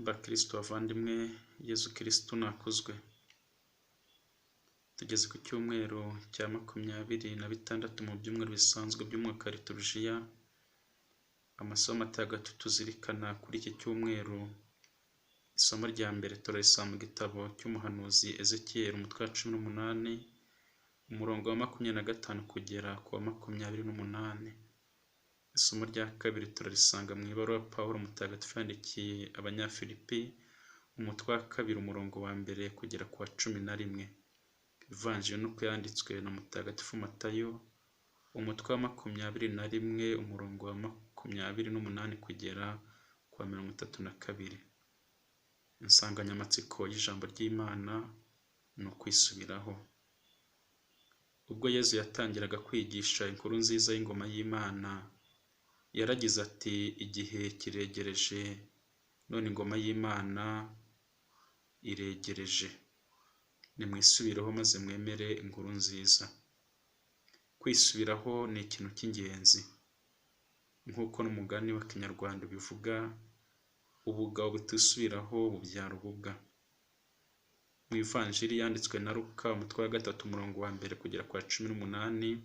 bakristo bavandimwe, Yezu Kristo nakuzwe. Tugeze ku cyumweru cya 26 mu byumweru bisanzwe by'umwaka wa liturujia. Amasomo atagatifu tuzirikana kuri iki cyumweru, isomo rya mbere turarisanga mu gitabo cy'umuhanuzi Ezekiel umutwe wa 18 umurongo wa 25 kugera ku wa 28. Isomo rya kabiri turarisanga mu ibaruwa Pawulo mutagatifu yandikiye Abanyafilipi umutwe wa 2 umurongo wa 1 kugera ku wa 11. Ivanjiri nuko yanditswe na mutagatifu Matayo umutwe wa 21 umurongo wa 28 kugera ku wa 32. Insanganyamatsiko y'ijambo ry'Imana ni ukwisubiraho. Ubwo Yezu yatangiraga kwigisha inkuru nziza y'ingoma y'Imana, yaragize ati, igihe kiregereje, none ingoma y'Imana iregereje. Nimwisubireho maze mwemere inkuru nziza. Kwisubiraho ni ikintu cy'ingenzi. Nk'uko n'umugani wa Kinyarwanda bivuga, ubugabo butisubiraho bubyara ububwa. Mu Ivanjiri yanditswe na Luka umutwe wa 3 umurongo wa 1 kugera ku wa 18,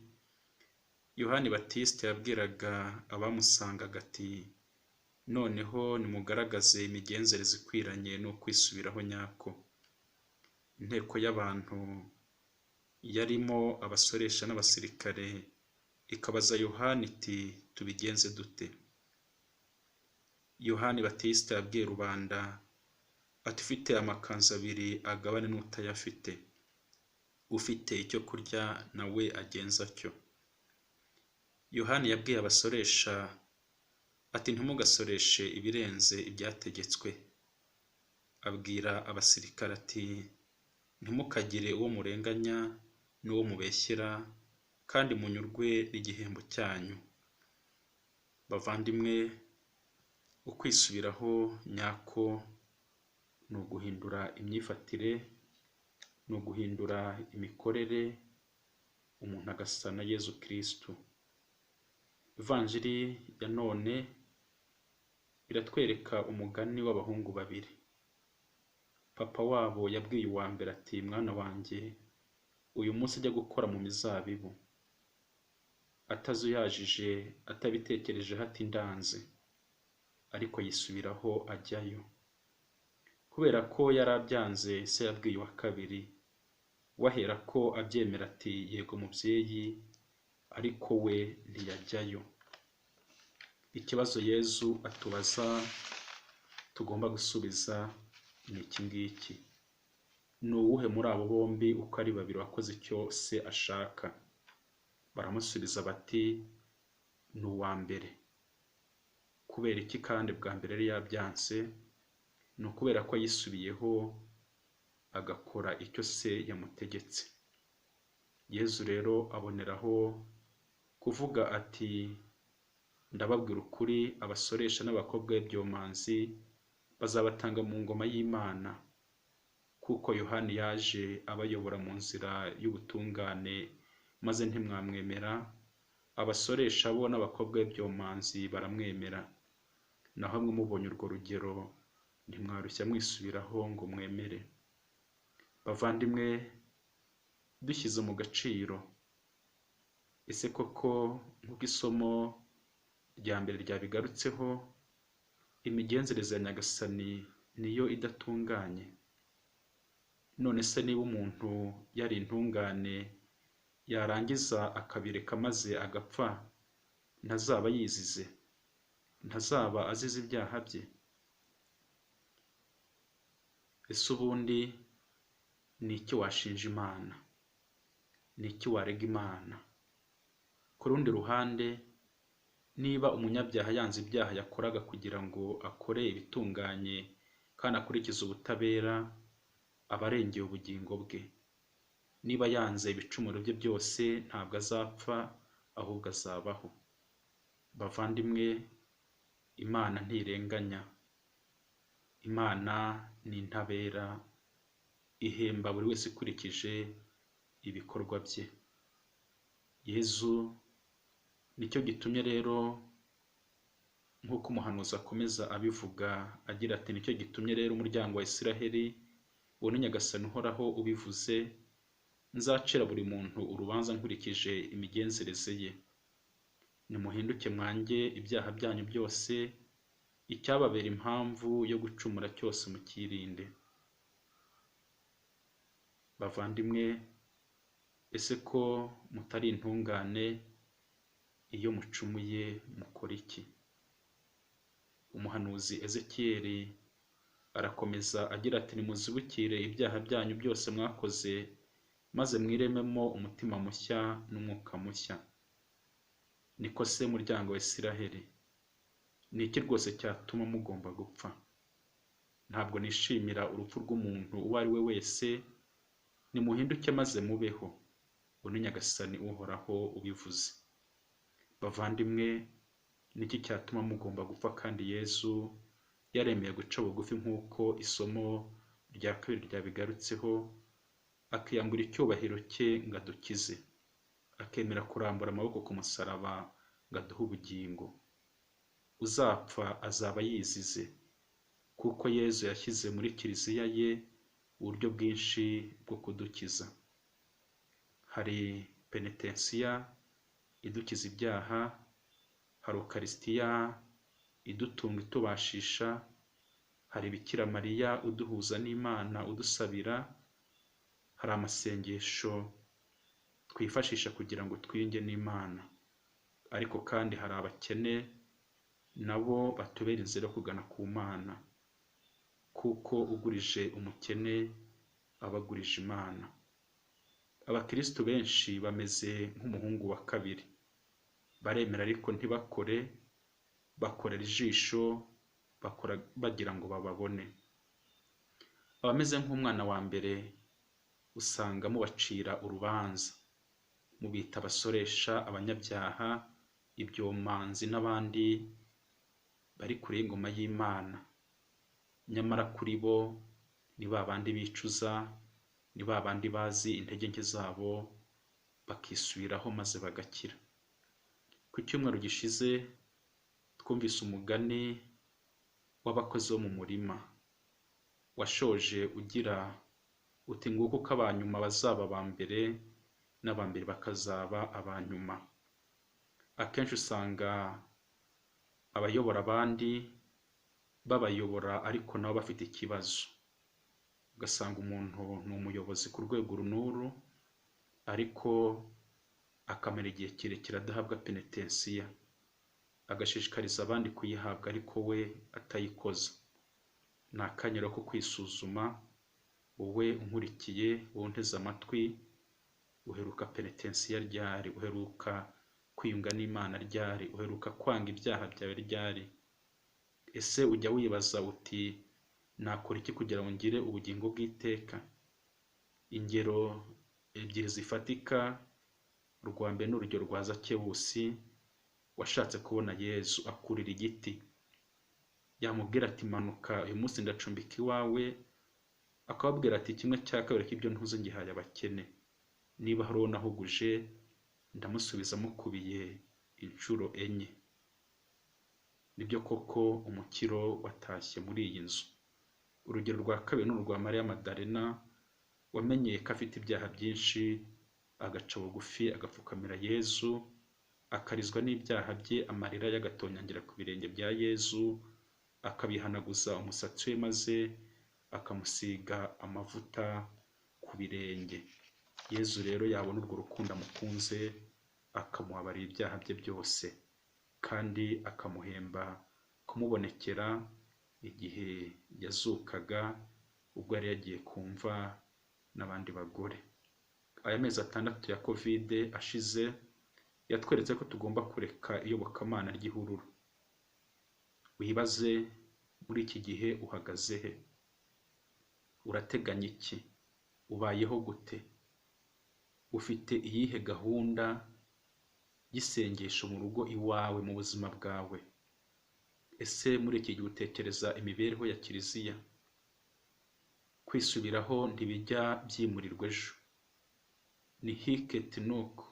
Yohani Batista yabwiraga abamusangaga ati, noneho nimugaragaze imigenzereze ikwiranye no kwisubiraho nyako. Inteko y'abantu yarimo abasoresha n'abasirikare ikabaza Yohani iti, tubigenze dute? Yohani Batista yabwiye rubanda ati, ufite amakanzu 2 agabane n'utayafite, ufite icyo kurya nawe agenza atyo. Yohani yabwiye abasoresha ati, ntimugasoreshe ibirenze ibyategetswe. Abwira abasirikare ati, ntimukagire uwo murenganya n'uwo mubeshyera, kandi munyurwe n'igihembo cyanyu. Bavandimwe, ukwisubiraho nyako ni uguhindura imyifatire, ni uguhindura imikorere, umuntu agasa na Yezu Kristo. Ivanjiri ya none iratwereka umugani w'abahungu 2. Papa wabo yabwiye uwa mbere ati, mwana wanjye, uyu munsi ajya gukora mu mizabibu. Atazuyajije, atabitekereje ati ndanze, ariko yisubiraho ajyayo. Kubera ko yarabyanze, se yabwiye uwa kabiri, wahera ko abyemera ati, yego mubyeyi, ariko we ntiyajyayo. Ikibazo Yezu atubaza tugomba gusubiza ni iki ngiki: ni uwuhe muri abo bombi uko ari 2 wakoze icyo se ashaka? Baramusubiza bati, ni uwa mbere. Kubera iki kandi bwa mbere yari yabyanze? Ni ukubera ko yisubiyeho agakora icyo se yamutegetse. Yezu rero aboneraho kuvuga ati, ndababwira ukuri, abasoresha n'abakobwa b'ibyomanzi bazabatanga mu ngoma y'Imana, kuko Yohani yaje abayobora mu nzira y'ubutungane maze ntimwamwemera, abasoresha bo n'abakobwa b'ibyomanzi baramwemera. Naho mwe mubonye urwo rugero, ntimwarushya mwisubiraho ngo mwemere. Bavandimwe, dushyize mu gaciro, ese koko nk'uko isomo rya mbere ryabigarutseho, imigenzereze ya Nyagasani niyo idatunganye? None se niba umuntu yari intungane yarangiza akabireka maze agapfa, ntazaba yizize? Ntazaba azize ibyaha bye? Ese ubundi ni iki washinja Imana? Ni iki warega Imana? Ku rundi ruhande, niba umunyabyaha yanze ibyaha yakoraga kugira ngo akore ibitunganye kandi akurikize ubutabera, aba arengeye ubugingo bwe. Niba yanze ibicumuro bye byose, ntabwo azapfa, ahubwo azabaho. Bavandimwe, Imana ntirenganya. Imana ni intabera, ihemba buri wese ikurikije ibikorwa bye. Yezu nicyo gitumye rero nk'uko umuhanuzi akomeza abivuga agira ati nicyo gitumye rero umuryango wa Isiraheli uwo ni Nyagasani uhoraho ubivuze, nzacira buri muntu urubanza nkurikije imigenzereze ye. Nimuhinduke mwange ibyaha byanyu byose, icyababera impamvu yo gucumura cyose mukirinde. Bavandimwe, ese ko mutari intungane, iyo mucumuye mukora iki? Umuhanuzi Ezekiyeli arakomeza agira ati nimuzibukire ibyaha byanyu byose mwakoze, maze mwirememo umutima mushya n'umwuka mushya. Niko se muryango wa Isiraheli, ni iki rwose cyatuma mugomba gupfa? Ntabwo nishimira urupfu rw'umuntu uwo ari we wese, nimuhinduke maze mubeho, uwo ni Nyagasani uhoraho ubivuze. Bavandimwe, niki cyatuma mugomba gupfa kandi Yesu yaremeye guca bugufi nk'uko isomo rya kabiri ryabigarutseho, akiyambura icyubahiro cye ngo adukize, akemera kurambura amaboko ku musaraba ngo aduhe ubugingo. Uzapfa azaba yizize, kuko Yesu yashyize muri kiliziya ye uburyo bwinshi bwo kudukiza. Hari penetensiya idukiza ibyaha, hari ukarisitiya idutunga itubashisha, hari Bikira Mariya uduhuza n'Imana udusabira, hari amasengesho twifashisha kugira ngo twiyunge n'Imana. Ariko kandi hari abakene nabo batubera inzira yo kugana ku Mana, kuko ugurije umukene aba agurije Imana. Abakristo benshi bameze nk'umuhungu wa kabiri, baremera ariko ntibakore, bakorera ijisho, bakora bagira ngo bababone. Abameze nk'umwana wa mbere usanga mubacira urubanza, mubita abasoresha, abanyabyaha, ibyomanzi n'abandi bari kure y'ingoma y'Imana. Nyamara kuri bo ni babandi bicuza, ni babandi bazi intege nke zabo bakisubiraho maze bagakira. Ku cyumweru gishize twumvise umugani w'abakozi bo mu murima, washoje ugira uti nguko uko abanyuma bazaba aba mbere n'abambere bakazaba abanyuma. Akenshi usanga abayobora abandi babayobora ariko nabo bafite ikibazo. Ugasanga umuntu ni umuyobozi ku rwego runuru, ariko akamara igihe kirekire adahabwa penetensiya, agashishikariza abandi kuyihabwa ariko we atayikoza. Ni akanya ko kwisuzuma, wowe unkurikiye, wowe unteze amatwi, uheruka penetensiya ryari? Uheruka kwiyunga n'Imana ryari? Uheruka kwanga ibyaha byawe ryari? Ese ujya wibaza uti nakora iki kugira ngo ngire ubugingo bw'iteka? Ingero ebyiri zifatika, urwa mbere ni urugero rwa Zakewusi washatse kubona Yesu akurira igiti. Yamubwira ati manuka uyu munsi ndacumbika iwawe, akababwira ati 1/2 cy'ibyo ntuze ngihaye abakene. Niba hari uwo nahuguje ndamusubiza mukubiye inshuro 4. Nibyo koko umukiro watashye muri iyi nzu. Urugero rwa kabiri ni urwa Mariya Madalena wamenyeye ko afite ibyaha byinshi, agaca bugufi agapfukamira Yesu, akarizwa n'ibyaha bye, amarira y'agatonyangira ku birenge bya Yesu, akabihanaguza umusatsi we maze akamusiga amavuta ku birenge. Yesu rero yabona urwo rukundo amukunze, akamubabarira ibyaha bye byose, kandi akamuhemba kumubonekera igihe yazukaga, ubwo yari yagiye kumva n'abandi bagore. Aya mezi 6 ya Covid ashize yatweretse ko tugomba kureka iyobokamana ry'ihururu. Wibaze muri iki gihe uhagaze he? Urateganya iki? Ubayeho gute? Ufite iyihe gahunda y'isengesho mu rugo iwawe, mu buzima bwawe? Ese muri iki gihe utekereza imibereho ya kiliziya? Kwisubiraho ntibijya byimurirwa ejo, ni hiketi nuko,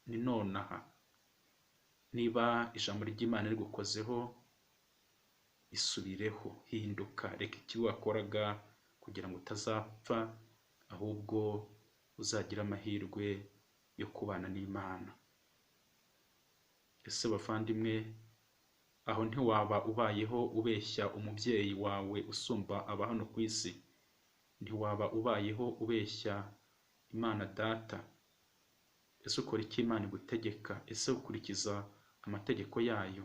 ni nonaha. Niba ijambo ry'Imana rigukozeho, isubireho, hinduka, reka ikibi wakoraga kugira ngo utazapfa, ahubwo uzagira amahirwe yo kubana n'Imana. Ese bavandimwe, aho ntiwaba ubayeho ubeshya umubyeyi wawe usumba aba hano ku isi? Ntiwaba ubayeho ubeshya Imana Data? Ese ukora iki Imana igutegeka? Ese ukurikiza amategeko yayo?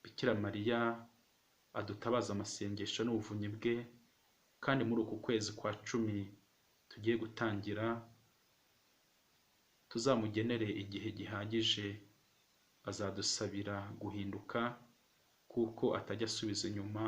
Bikira Mariya adutabaza amasengesho n'ubuvunyi bwe, kandi muri uku kwezi kwa 10 tugiye gutangira, tuzamugenere igihe gihagije, azadusabira guhinduka, kuko atajya asubiza inyuma